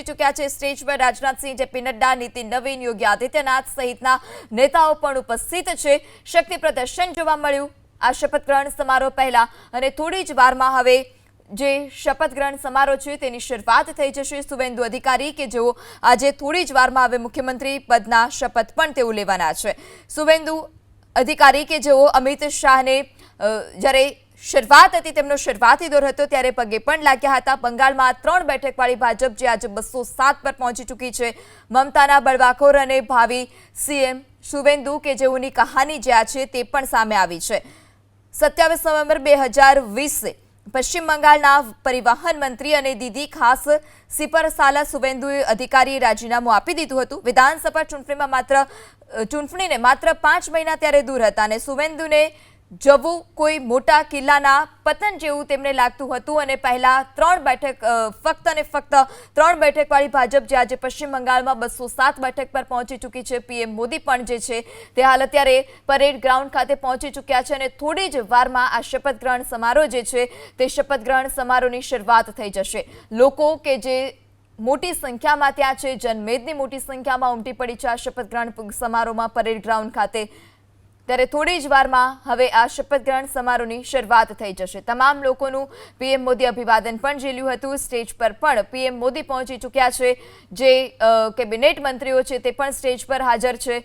ચૂક્યા છે સ્ટેજ પર રાજનાથસિંહ, જેપી નડ્ડા, નીતિન નવીન, યોગી આદિત્યનાથ સહિતના નેતાઓ પણ ઉપસ્થિત છે। શક્તિ પ્રદર્શન જોવા મળ્યું આ શપથ ગ્રહણ સમારોહ પહેલા અને થોડી જ વારમાં હવે જે શપથ ગ્રહણ સમારોહ છે તેની શરૂઆત થઈ જશે। શુવેન્દુ અધિકારી કે જેઓ આજે થોડી જ વારમાં હવે મુખ્યમંત્રી પદના શપથ પણ તેઓ લેવાના છે। શુવેન્દુ અધિકારી કે જેઓ અમિત શાહને જ્યારે શરૂઆત હતી તેમનો શરૂઆતી દોર હતો ત્યારે પગે પણ લાગ્યા હતા। બંગાળમાં 3 બેઠકવાળી ભાજપ જે આજે 207 પર પહોંચી ચૂકી છે। મમતાના બળવાખોર અને ભાવિ સીએમ શુવેન્દુ કે જેઓની કહાની જે છે તે પણ સામે આવી છે। 27 નવેમ્બર 2020 પશ્ચિમ બંગાળના પરિવહન મંત્રી અને દીદી ખાસ સિપરસાલા શુવેન્દુએ અધિકારીએ રાજીનામું આપી દીધું હતું। વિધાનસભા ચૂંટણીને માત્ર 5 મહિના ત્યારે દૂર હતા અને શુવેન્દુને જવું કોઈ મોટા કિલ્લાના પતન જેવું તેમને લાગતું હતું અને પહેલા 3 બેઠક ફક્ત અને ફક્ત 3 બેઠકવાળી ભાજપ જે આજે પશ્ચિમ બંગાળમાં 207 બેઠક પર પહોંચી ચૂકી છે। પીએમ મોદી પણ જે છે તે હાલ અત્યારે પરેડ ગ્રાઉન્ડ ખાતે પહોંચી ચૂક્યા છે અને થોડી જ વારમાં આ શપથ ગ્રહણ સમારોહ જે છે તે શપથ ગ્રહણ સમારોહની શરૂઆત થઈ જશે। લોકો કે જે મોટી સંખ્યામાં ત્યાં છે, જનમેદની મોટી સંખ્યામાં ઉમટી પડી છે આ શપથ ગ્રહણ સમારોહમાં પરેડ ગ્રાઉન્ડ ખાતે, ત્યારે થોડી જ વારમાં હવે આ શપથ ગ્રહણ સમારોહની શરૂઆત થઈ જશે। તમામ લોકોનું પીએમ મોદી અભિવાદન પણ ઝીલ્યું હતું। સ્ટેજ પર પણ પીએમ મોદી પહોંચી ચૂક્યા છે। જે કેબિનેટ મંત્રીઓ છે તે પણ સ્ટેજ પર હાજર છે।